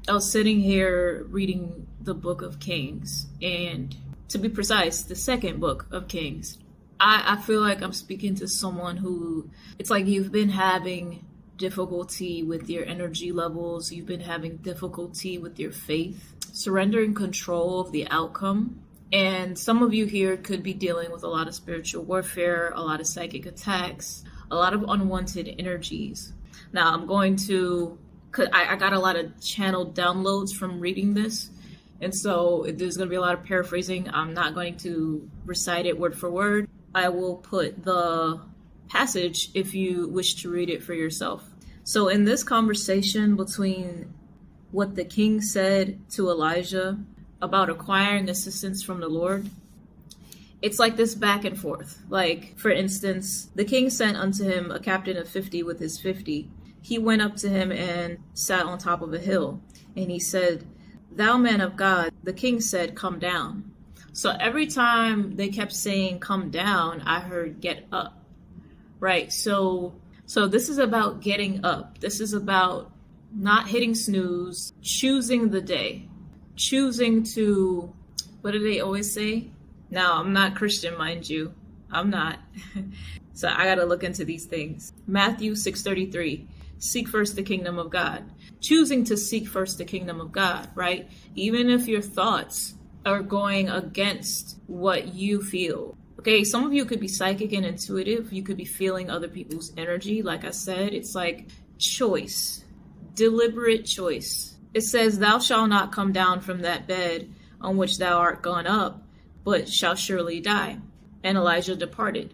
I was sitting here reading the Book of Kings, and to be precise, the second book of Kings. I feel like I'm speaking to someone who, it's like you've been having difficulty with your energy levels, you've been having difficulty with your faith, surrendering control of the outcome. And some of you here could be dealing with a lot of spiritual warfare, a lot of psychic attacks, a lot of unwanted energies. Now, I'm going to, I got a lot of channel downloads from reading this. And so there's going to be a lot of paraphrasing. I'm not going to recite it word for word. I will put the passage if you wish to read it for yourself. So in this conversation between what the king said to Elijah about acquiring assistance from the Lord, it's like this back and forth. Like, for instance, the king sent unto him a captain of 50 with his 50. He went up to him and sat on top of a hill. And he said, "Thou man of God," the king said, "come down." So every time they kept saying, "come down," I heard, "get up." Right? So this is about getting up. This is about not hitting snooze, choosing the day, choosing to, what do they always say? Now, I'm not Christian, mind you. I'm not. So I got to look into these things. Matthew 6:33, seek first the kingdom of God. Choosing to seek first the kingdom of God, right? Even if your thoughts are going against what you feel. Okay, some of you could be psychic and intuitive. You could be feeling other people's energy. Like I said, it's like choice, deliberate choice. It says, "Thou shalt not come down from that bed on which thou art gone up, but shall surely die." And Elijah departed,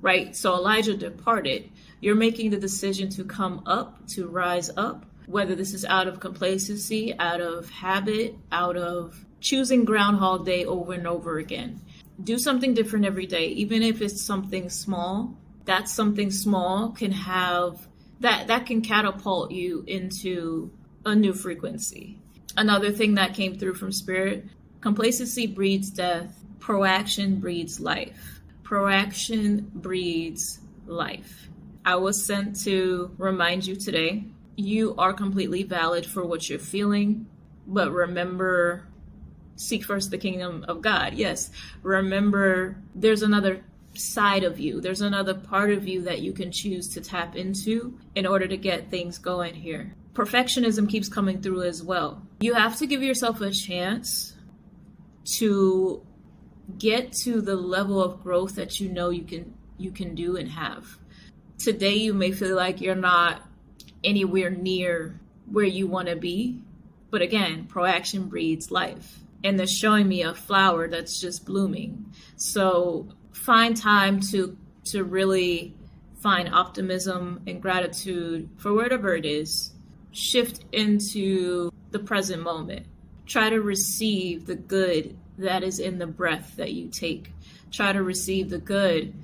right? So Elijah departed. You're making the decision to come up, to rise up, whether this is out of complacency, out of habit, out of choosing Groundhog Day over and over again. Do something different every day, even if it's something small. That something small can have, that can catapult you into a new frequency. Another thing that came through from Spirit, complacency breeds death. Proaction breeds life. Proaction breeds life. I was sent to remind you today, you are completely valid for what you're feeling, but remember, seek first the kingdom of God. Yes, remember, there's another side of you. There's another part of you that you can choose to tap into in order to get things going here. Perfectionism keeps coming through as well. You have to give yourself a chance to get to the level of growth that you know you can do and have. Today you may feel like you're not anywhere near where you want to be, but again, proaction breeds life. And they're showing me a flower that's just blooming. So find time to really find optimism and gratitude for whatever it is. Shift into the present moment. Try to receive the good that is in the breath that you take. Try to receive the good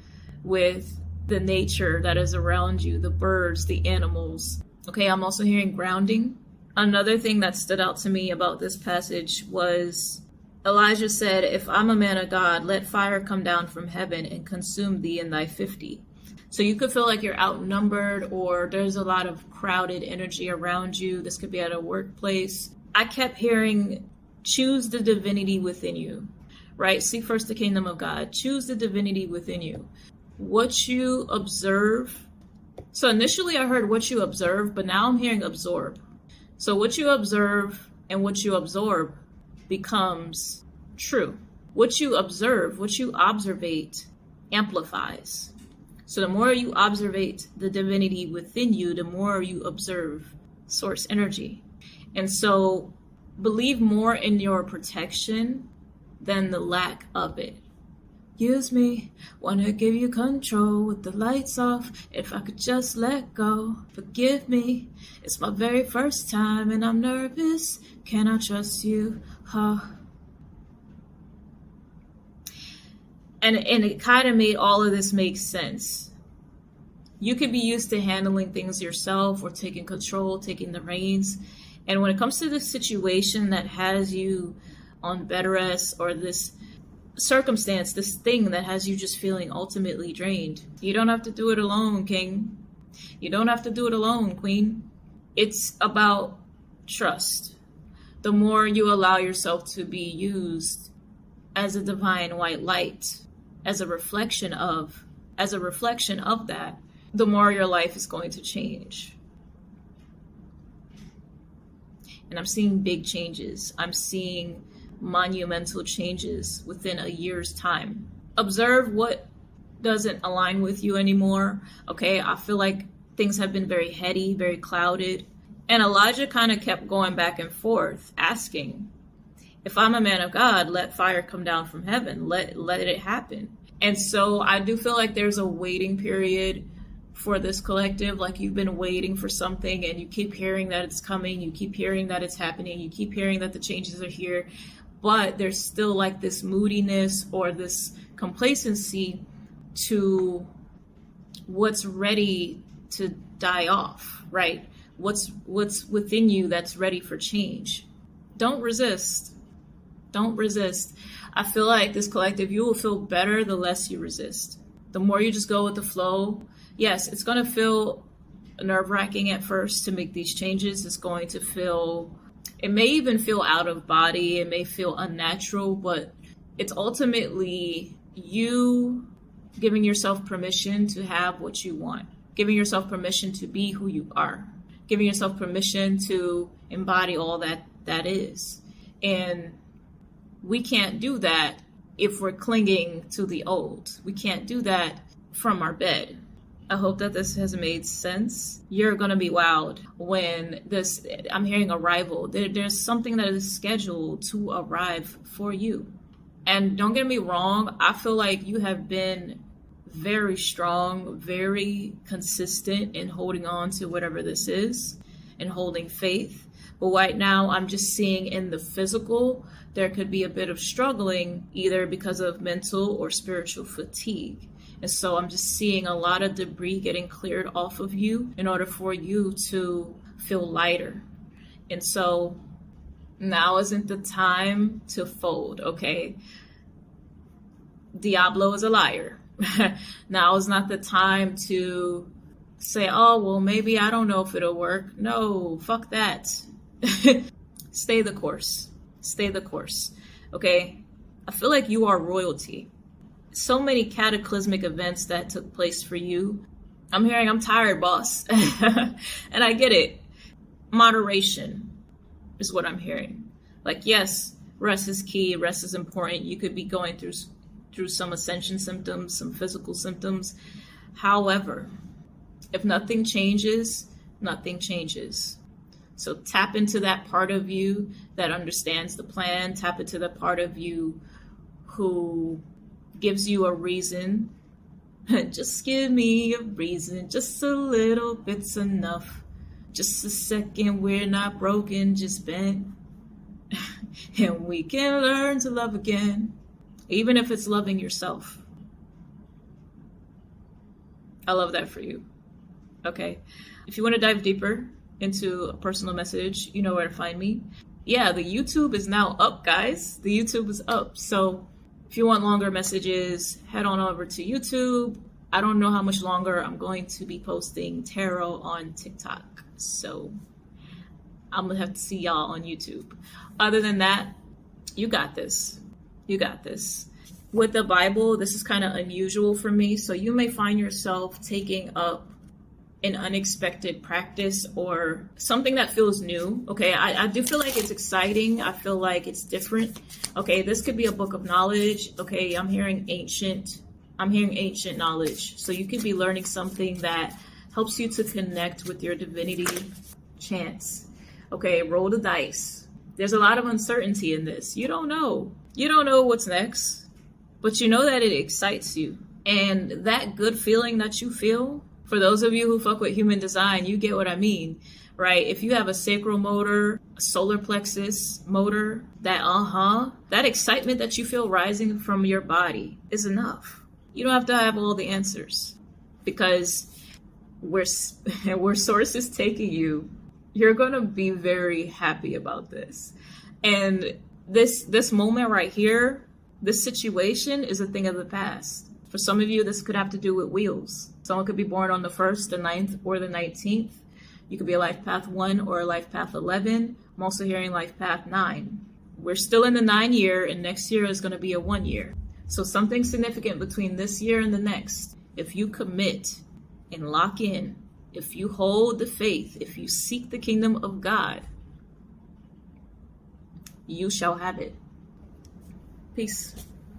with the nature that is around you, the birds, the animals. Okay, I'm also hearing grounding. Another thing that stood out to me about this passage was Elijah said, "If I'm a man of God, let fire come down from heaven and consume thee and thy 50. So you could feel like you're outnumbered, or there's a lot of crowded energy around you. This could be at a workplace. I kept hearing, choose the divinity within you, right? Seek first the kingdom of God. Choose the divinity within you. What you observe. So initially I heard what you observe, but now I'm hearing absorb. So what you observe and what you absorb becomes true. What you observe, what you observate, amplifies. So the more you observate the divinity within you, the more you observe source energy. And so believe more in your protection than the lack of it. Use me, wanna give you control with the lights off. If I could just let go, forgive me. It's my very first time and I'm nervous. Can I trust you? Huh? And it kind of made all of this make sense. You could be used to handling things yourself or taking control, taking the reins. And when it comes to this situation that has you on bed rest, or this circumstance, this thing that has you just feeling ultimately drained, you don't have to do it alone, King. You don't have to do it alone, Queen. It's about trust. the more you allow yourself to be used as a divine white light, as a reflection of that, the more your life is going to change. And I'm seeing big changes. I'm seeing monumental changes within a year's time. Observe what doesn't align with you anymore. Okay, I feel like things have been very heady, very clouded. And Elijah kind of kept going back and forth, asking, if I'm a man of God, let fire come down from heaven. Let it happen. And so I do feel like there's a waiting period for this collective. Like you've been waiting for something and you keep hearing that it's coming. You keep hearing that it's happening. You keep hearing that the changes are here. But there's still like this moodiness or this complacency to what's ready to die off, right? What's within you that's ready for change. Don't resist. Don't resist. I feel like this collective, you will feel better the less you resist. The more you just go with the flow. Yes, it's going to feel nerve-wracking at first to make these changes. It's going to feel, it may even feel out of body. It may feel unnatural, but it's ultimately you giving yourself permission to have what you want, giving yourself permission to be who you are, giving yourself permission to embody all that is. And we can't do that if we're clinging to the old. We can't do that from our bed. I hope that this has made sense. You're going to be wowed when I'm hearing arrival. There's something that is scheduled to arrive for you. And don't get me wrong, I feel like you have been very strong, very consistent in holding on to whatever this is and holding faith. But right now, I'm just seeing in the physical, there could be a bit of struggling, either because of mental or spiritual fatigue. And so I'm just seeing a lot of debris getting cleared off of you in order for you to feel lighter. And so now isn't the time to fold, okay? Diablo is a liar. Now is not the time to say, oh, well, maybe I don't know if it'll work. No, fuck that. Stay the course. Stay the course. Okay? I feel like you are royalty. So many cataclysmic events that took place for you. I'm hearing, I'm tired, boss. And I get it. Moderation is what I'm hearing. Like, yes, rest is key. Rest is important. You could be going through some ascension symptoms, some physical symptoms. However, if nothing changes, nothing changes. So tap into that part of you that understands the plan. Tap into the part of you who gives you a reason. Just give me a reason. Just a little bit's enough. Just a second, we're not broken, just bent. And we can learn to love again. Even if it's loving yourself. I love that for you. Okay. If you want to dive deeper into a personal message, you know where to find me. Yeah, the YouTube is now up, guys. The YouTube is up. So if you want longer messages, head on over to YouTube. I don't know how much longer I'm going to be posting tarot on TikTok. So I'm going to have to see y'all on YouTube. Other than that, you got this. You got this. With the Bible, this is kind of unusual for me. So you may find yourself taking up an unexpected practice or something that feels new. Okay, I do feel like it's exciting. I feel like it's different. Okay, this could be a book of knowledge. Okay, I'm hearing ancient knowledge. So you could be learning something that helps you to connect with your divinity. Chance. Okay, roll the dice. There's a lot of uncertainty in this. You don't know. You don't know what's next, but you know that it excites you. And that good feeling that you feel, for those of you who fuck with human design, you get what I mean, right? If you have a sacral motor, a solar plexus motor, that excitement that you feel rising from your body is enough. You don't have to have all the answers, because where source is taking you, you're going to be very happy about this. And this moment right here, this situation is a thing of the past. For some of you, this could have to do with wheels. Someone could be born on the 1st, the 9th, or the 19th. You could be a life path 1 or a life path 11, I'm also hearing Life Path 9. We're still in the 9 year, and next year is going to be a 1 year. So something significant between this year and the next. If you commit and lock in, if you hold the faith, if you seek the kingdom of God, you shall have it. Peace.